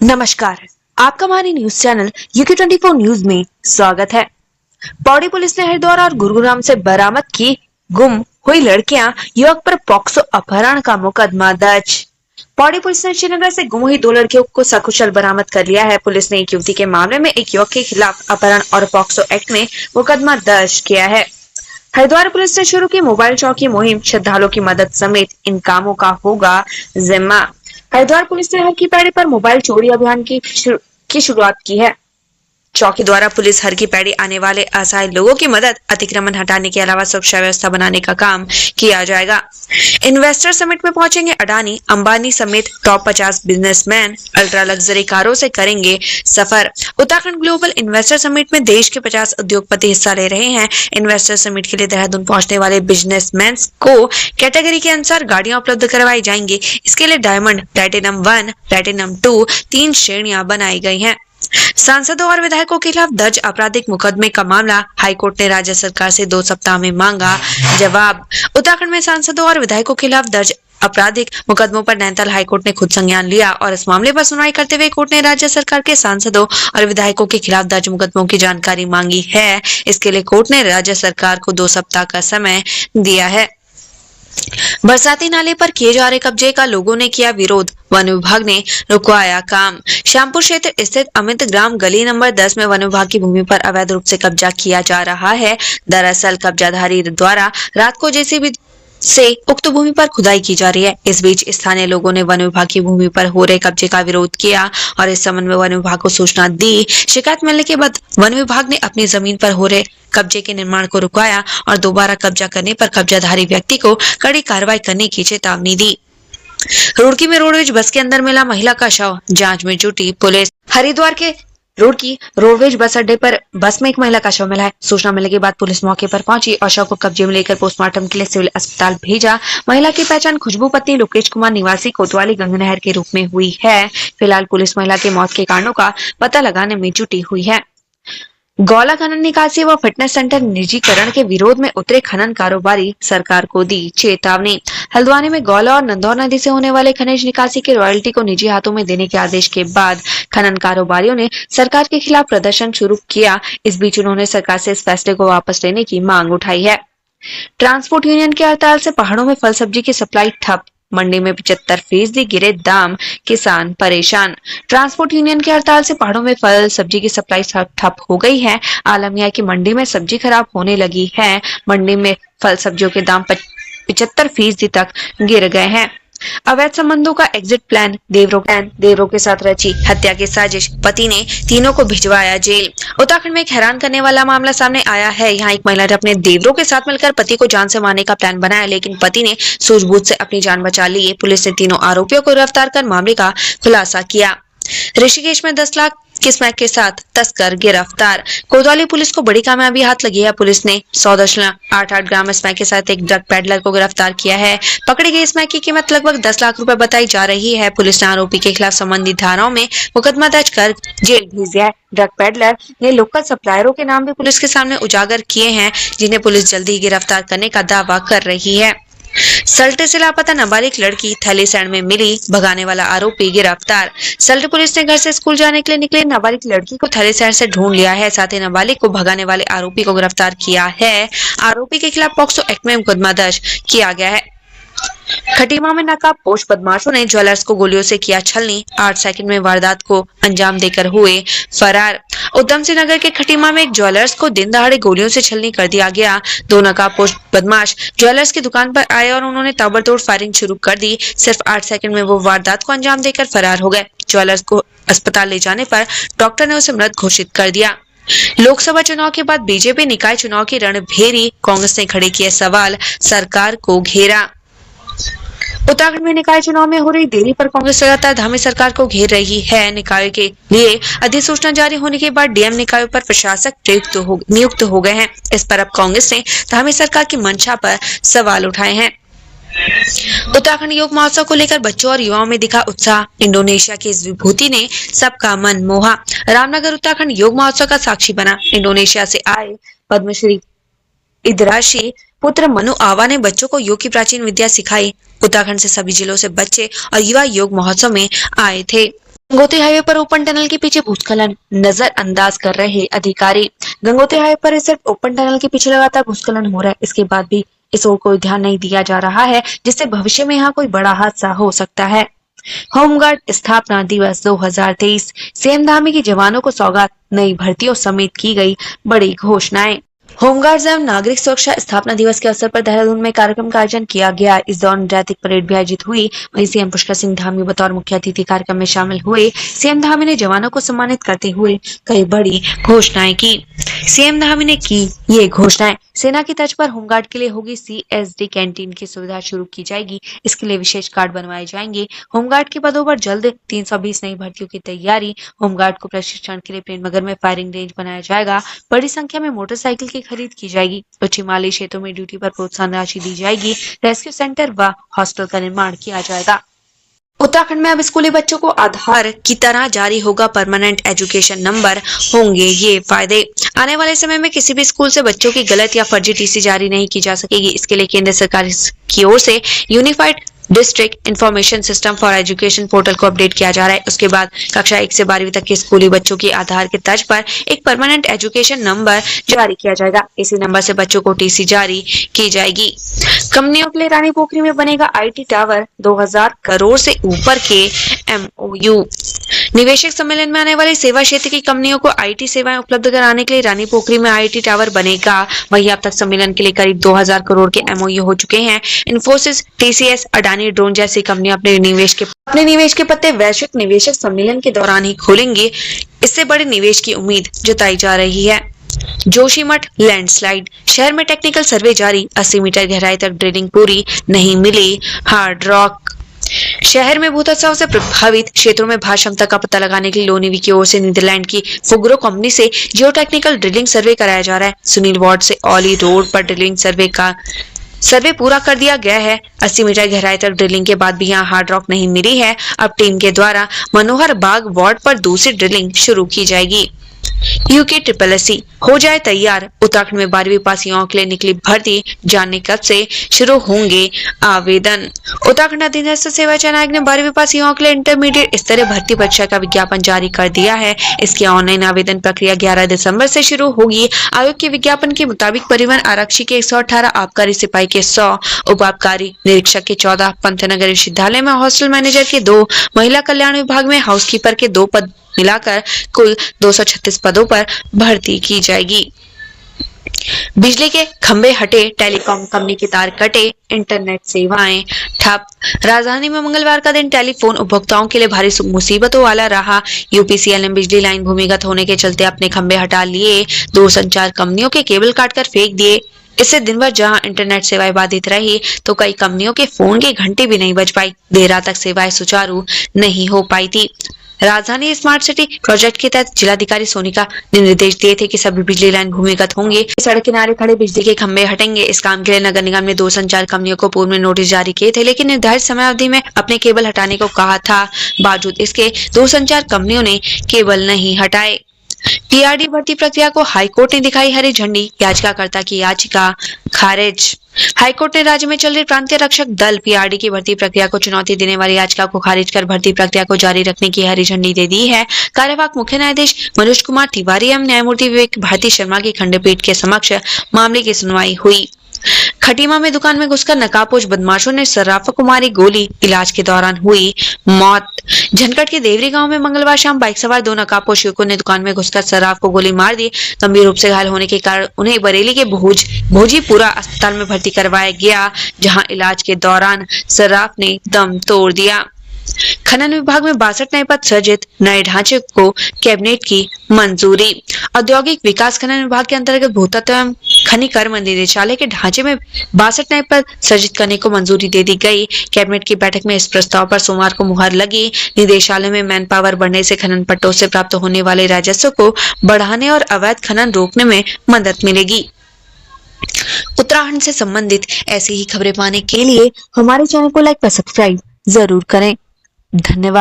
नमस्कार, आपका हमारे न्यूज चैनल UK24 न्यूज में स्वागत है। पौड़ी पुलिस ने हरिद्वार और गुरुग्राम से बरामद की गुम हुई लड़कियां युवक पर पॉक्सो अपहरण का मुकदमा दर्ज। पौड़ी पुलिस ने श्रीनगर से गुम हुई 2 लड़कियों को सकुशल बरामद कर लिया है। पुलिस ने एक युवती के मामले में एक युवक के खिलाफ अपहरण और पॉक्सो एक्ट में मुकदमा दर्ज किया है। हरिद्वार पुलिस ने शुरू की मोबाइल चौकी मुहिम, श्रद्धालुओं की मदद समेत इन कामों का होगा जिम्मा। हरिद्वार पुलिस ने हर की पैड़ी पर मोबाइल चोरी अभियान की शुरुआत की है। चौकी द्वारा पुलिस हर की पैड़ी आने वाले असहाय लोगों की मदद, अतिक्रमण हटाने के अलावा सुरक्षा व्यवस्था बनाने का काम किया जाएगा। इन्वेस्टर समिट में पहुंचेंगे अडानी, अंबानी समेत टॉप 50 बिजनेसमैन अल्ट्रा लग्जरी कारों से करेंगे सफर। उत्तराखंड ग्लोबल इन्वेस्टर समिट में देश के 50 उद्योगपति हिस्सा ले रहे हैं। इन्वेस्टर समिट के लिए देहरादून पहुंचने वाले बिजनेसमैन को कैटेगरी के अनुसार गाड़ियां उपलब्ध करवाई जाएंगी। इसके लिए डायमंड, प्लैटिनम 1, प्लैटिनम 2 3 श्रेणियां बनाई गई हैं। सांसदों और विधायकों के खिलाफ दर्ज आपराधिक मुकदमे का मामला, हाईकोर्ट ने राज्य सरकार से 2 सप्ताह में मांगा जवाब। उत्तराखंड में सांसदों और विधायकों के खिलाफ दर्ज आपराधिक मुकदमों पर नैनीताल हाईकोर्ट ने खुद संज्ञान लिया और इस मामले पर सुनवाई करते हुए कोर्ट ने राज्य सरकार के सांसदों और विधायकों के खिलाफ दर्ज मुकदमों की जानकारी मांगी है। इसके लिए कोर्ट ने राज्य सरकार को 2 सप्ताह का समय दिया है। बरसाती नाले पर किए जा रहे कब्जे का लोगों ने किया विरोध, वन विभाग ने रुकवाया काम। श्यामपुर क्षेत्र स्थित अमित ग्राम गली नंबर 10 में वन विभाग की भूमि पर अवैध रूप से कब्जा किया जा रहा है। दरअसल कब्जाधारी द्वारा रात को जेसीबी से उक्त भूमि पर खुदाई की जा रही है। इस बीच स्थानीय लोगों ने वन विभाग की भूमि पर हो रहे कब्जे का विरोध किया और इस संबंध में वन विभाग को सूचना दी। शिकायत मिलने के बाद वन विभाग ने अपनी जमीन पर हो रहे कब्जे के निर्माण को रुकवाया और दोबारा कब्जा करने पर कब्जाधारी व्यक्ति को कड़ी कार्रवाई करने की चेतावनी दी। रुड़की में रोडवेज बस के अंदर मिला महिला का शव, जांच में जुटी पुलिस। हरिद्वार के रुड़की रोडवेज बस अड्डे पर बस में एक महिला का शव मिला है। सूचना मिलने के बाद पुलिस मौके पर पहुंची और शव को कब्जे में लेकर पोस्टमार्टम के लिए सिविल अस्पताल भेजा। महिला की पहचान खुशबू पत्नी लोकेश कुमार निवासी कोतवाली गंगनहर के रूप में हुई है। फिलहाल पुलिस महिला की मौत के कारणों का पता लगाने में जुटी हुई है। गौला खनन निकासी व फिटनेस सेंटर निजीकरण के विरोध में उतरे खनन कारोबारी सरकार को दी चेतावनी। हल्द्वानी में गौला और नंदौर नदी से होने वाले खनिज निकासी के रॉयल्टी को निजी हाथों में देने के आदेश के बाद खनन कारोबारियों ने सरकार के खिलाफ प्रदर्शन शुरू किया। इस बीच उन्होंने सरकार से इस फैसले को वापस लेने की मांग उठाई है। ट्रांसपोर्ट यूनियन की हड़ताल से पहाड़ों में फल सब्जी की सप्लाई ठप, मंडी में 75% गिरे दाम, किसान परेशान। ट्रांसपोर्ट यूनियन की हड़ताल से पहाड़ों में फल सब्जी की सप्लाई ठप हो गई है। आलम यह है कि मंडी में सब्जी खराब होने लगी है। मंडी में फल सब्जियों के दाम 75% तक गिर गए हैं। अवैध संबंधों का एग्जिट प्लान, देवरों के साथ रची हत्या की साजिश, पति ने तीनों को भिजवाया जेल। उत्तराखंड में एक हैरान करने वाला मामला सामने आया है। यहाँ एक महिला ने अपने देवरों के साथ मिलकर पति को जान से मारने का प्लान बनाया, लेकिन पति ने सूझबूझ से अपनी जान बचा ली। पुलिस ने तीनों आरोपियों को गिरफ्तार कर मामले का खुलासा किया। ऋषिकेश में 10 लाख की स्मैक के साथ तस्कर गिरफ्तार। कोतवाली पुलिस को बड़ी कामयाबी हाथ लगी है। पुलिस ने 100.88 ग्राम स्मैक के साथ एक ड्रग पेडलर को गिरफ्तार किया है। पकड़ी गई स्मैक की कीमत लगभग 10 लाख रुपए बताई जा रही है। पुलिस ने आरोपी के खिलाफ संबंधित धाराओं में मुकदमा दर्ज कर जेल भेज दिया है। ड्रग पेडलर ने लोकल सप्लायरों के नाम भी पुलिस के सामने उजागर किए हैं, जिन्हें पुलिस जल्दी ही गिरफ्तार करने का दावा कर रही है। सल्ट से लापता नाबालिग लड़की थैली सैंड में मिली, भगाने वाला आरोपी गिरफ्तार। सल्ट पुलिस ने घर से स्कूल जाने के लिए निकली नाबालिग लड़की को थैली सैंड से ढूंढ लिया है। साथ ही नाबालिग को भगाने वाले आरोपी को गिरफ्तार किया है। आरोपी के खिलाफ पॉक्सो एक्ट में मुकदमा दर्ज किया गया है। खटीमा में नकाबपोश बदमाशों ने ज्वेलर्स को गोलियों से किया छलनी, 8 सेकंड में वारदात को अंजाम देकर हुए फरार। उधम सिंह नगर के खटीमा में एक ज्वेलर्स को दिन दहाड़े गोलियों से छलनी कर दिया गया। 2 नकाबपोश बदमाश ज्वेलर्स की दुकान पर आए और उन्होंने ताबड़तोड़ फायरिंग शुरू कर दी। सिर्फ 8 सेकंड में वो वारदात को अंजाम देकर फरार हो गए। ज्वेलर्स को अस्पताल ले जाने पर डॉक्टर ने उसे मृत घोषित कर दिया। लोकसभा चुनाव के बाद बीजेपी निकाय चुनाव की रणभेरी, कांग्रेस ने खड़े किए सवाल, सरकार को घेरा। उत्तराखंड में निकाय चुनाव में हो रही देरी पर कांग्रेस लगातार धामी सरकार को घेर रही है। निकाय के लिए अधिसूचना जारी होने के बाद डीएम निकायों पर प्रशासक नियुक्त हो गए हैं। इस पर अब कांग्रेस ने धामी सरकार की मंशा पर सवाल उठाए हैं। उत्तराखंड योग महोत्सव को लेकर बच्चों और युवाओं में दिखा उत्साह। इंडोनेशिया की इस विभूति ने सबका मन मोहा। रामनगर उत्तराखंड योग महोत्सव का साक्षी बना। इंडोनेशिया से आए पद्मश्री इदराशी पुत्र मनु आवा ने बच्चों को योग की प्राचीन विद्या सिखाई। उत्तराखंड से सभी जिलों से बच्चे और युवा योग महोत्सव में आए थे। गंगोत्री हाईवे पर ओपन टनल के पीछे भूस्खलन नजरअंदाज कर रहे अधिकारी। गंगोत्री हाईवे पर सिर्फ ओपन टनल के पीछे लगातार भूस्खलन हो रहा है, इसके बाद भी इस ओर कोई ध्यान नहीं दिया जा रहा है, जिससे भविष्य में यहाँ कोई बड़ा हादसा हो सकता है। होमगार्ड स्थापना दिवस 2023, सीएम धामी के जवानों को सौगात, नई भर्तियों समेत की गई बड़ी घोषणाएं। होमगार्ड एवं नागरिक सुरक्षा स्थापना दिवस के अवसर पर देहरादून में कार्यक्रम का आयोजन किया गया। इस दौरान रैतिक परेड भी आयोजित हुई। वहीं सीएम पुष्कर सिंह धामी बतौर मुख्य अतिथि कार्यक्रम में शामिल हुए। सीएम धामी ने जवानों को सम्मानित करते हुए कई बड़ी घोषणाएं की। सीएम धामी ने की ये घोषणाएं। सेना की तर्ज पर होमगार्ड के लिए होगी CSD कैंटीन की सुविधा शुरू की जाएगी। इसके लिए विशेष कार्ड बनवाए जाएंगे। होमगार्ड के पदों पर जल्द 320 नई भर्तियों की तैयारी। होमगार्ड को प्रशिक्षण के लिए प्रेम नगर में फायरिंग रेंज बनाया जाएगा। बड़ी संख्या में मोटरसाइकिल की खरीद की जाएगी। उच्च हिमालयी क्षेत्रों में ड्यूटी पर प्रोत्साहन राशि दी जाएगी। रेस्क्यू सेंटर व हॉस्टल का निर्माण किया जाएगा। उत्तराखंड में अब स्कूली बच्चों को आधार की तरह जारी होगा परमानेंट एजुकेशन नंबर। होंगे ये फायदे। आने वाले समय में किसी भी स्कूल से बच्चों की गलत या फर्जी TC जारी नहीं की जा सकेगी। इसके लिए केंद्र सरकार की ओर से unified district information system for education portal को अपडेट किया जा रहा है। उसके बाद कक्षा 1 से 12वीं तक के स्कूली बच्चों की आधार के तर्ज पर एक परमानेंट एजुकेशन नंबर जारी किया जाएगा। इसी नंबर से बच्चों को TC जारी की जाएगी। कंपनियों के लिए रानी पोखरी में बनेगा IT टावर। 2000 करोड़ से ऊपर के MOU। निवेशक सम्मेलन में आने वाली सेवा क्षेत्र की कंपनियों को IT सेवाएं उपलब्ध कराने के लिए रानी पोखरी में IT टावर बनेगा। वहीं अब तक सम्मेलन के लिए करीब 2000 करोड़ के MOU हो चुके हैं। इन्फोसिस, TCS, अडानी ड्रोन जैसी कंपनियां अपने निवेश के पत्ते वैश्विक निवेशक सम्मेलन के दौरान ही खोलेंगे। इससे बड़े निवेश की उम्मीद जताई जा रही है। जोशीमठ लैंडस्लाइड। शहर में टेक्निकल सर्वे जारी। 80 मीटर गहराई तक ड्रिलिंग पूरी, नहीं मिली हार्ड रॉक। शहर में भूतत्व से प्रभावित क्षेत्रों में भार क्षमता का पता लगाने के लिए लो नेवी की ओर से नीदरलैंड की फुग्रो कंपनी से जियो टेक्निकल ड्रिलिंग सर्वे कराया जा रहा है। सुनील वार्ड से ऑली रोड पर ड्रिलिंग सर्वे पूरा कर दिया गया है। 80 मीटर गहराई तक ड्रिलिंग के बाद भी यहाँ हार्ड रॉक नहीं मिली है। अब टीम के द्वारा मनोहर बाग वार्ड पर दूसरी ड्रिलिंग शुरू की जाएगी। UKSSC हो जाए तैयार। उत्तराखंड में 12वीं पास युवाओं के लिए निकली भर्ती। जानने कब से शुरू होंगे आवेदन। उत्तराखंड अधीनस्थ सेवा चयन आयोग ने 12वीं पास युवाओं के लिए इंटरमीडिएट स्तरीय भर्ती परीक्षा का विज्ञापन जारी कर दिया है। इसकी ऑनलाइन आवेदन प्रक्रिया 11 दिसंबर से शुरू होगी। आयोग के विज्ञापन के मुताबिक परिवहन आरक्षी के 118, आबकारी सिपाही के 100, उप आबकारी निरीक्षक के 14, पंतनगर विश्वविद्यालय में हॉस्टल मैनेजर के 2, महिला कल्याण विभाग में हाउसकीपर के 2 पद मिलाकर कुल 236 पदों पर भर्ती की जाएगी। बिजली के खंभे हटे, टेलीकॉम कंपनी के तार कटे, इंटरनेट सेवाएं ठप। राजधानी में मंगलवार का दिन टेलीफोन उपभोक्ताओं के लिए भारी मुसीबतों वाला रहा। UPCL ने बिजली लाइन भूमिगत होने के चलते अपने खंभे हटा लिए। दूरसंचार कंपनियों के केबल काटकर फेंक दिए। इससे दिन भर जहां इंटरनेट सेवाएं बाधित रही, तो कई कंपनियों के फोन की घंटी भी नहीं बज पाई। देर रात तक सेवाएं सुचारू नहीं हो पाई थी। राजधानी स्मार्ट सिटी प्रोजेक्ट के तहत जिलाधिकारी सोनिका ने निर्देश दिए थे कि सभी बिजली लाइन भूमिगत होंगे। सड़क किनारे खड़े बिजली के खंभे हटेंगे। इस काम के लिए नगर निगम ने दूरसंचार कंपनियों को पूर्व में नोटिस जारी किए थे, लेकिन निर्धारित समय अवधि में अपने केबल हटाने को कहा था। बावजूद इसके दूरसंचार कंपनियों ने केबल नहीं हटाए। PRD भर्ती प्रक्रिया को हाईकोर्ट ने दिखाई हरी झंडी। याचिकाकर्ता की याचिका खारिज। हाईकोर्ट ने राज्य में चल रही प्रांतीय रक्षक दल PRD की भर्ती प्रक्रिया को चुनौती देने वाली याचिका को खारिज कर भर्ती प्रक्रिया को जारी रखने की हरी झंडी दे दी है। कार्यवाहक मुख्य न्यायाधीश मनोज कुमार तिवारी एवं न्यायमूर्ति विवेक भारती शर्मा की खंडपीठ के समक्ष मामले की सुनवाई हुई। खटीमा में दुकान में घुसकर नकाबपोश बदमाशों ने सर्राफा को मारी गोली। इलाज के दौरान हुई मौत। झनकट के देवरी गांव में मंगलवार शाम बाइक सवार 2 नकाबपोश युवकों ने दुकान में घुसकर सर्राफ को गोली मार दी। गंभीर रूप से घायल होने के कारण उन्हें बरेली के भोजीपुरा अस्पताल में भर्ती करवाया गया, जहां इलाज के दौरान सर्राफ ने दम तोड़ दिया। खनन विभाग में 62 नए पद सृजित। नए ढांचे को कैबिनेट की मंजूरी। औद्योगिक विकास खनन विभाग के अंतर्गत भूतत्व एवं खनिकर्म निदेशालय के ढांचे में 62 नए पद सृजित करने को मंजूरी दे दी गई। कैबिनेट की बैठक में इस प्रस्ताव पर सोमवार को मुहर लगी। निदेशालय में मैन पावर बढ़ने से खनन पट्टों से प्राप्त होने वाले राजस्व को बढ़ाने और अवैध खनन रोकने में मदद मिलेगी। उत्तराखंड से संबंधित ऐसी ही खबरें पाने के लिए हमारे चैनल को लाइक व सब्सक्राइब जरूर करें। धन्यवाद।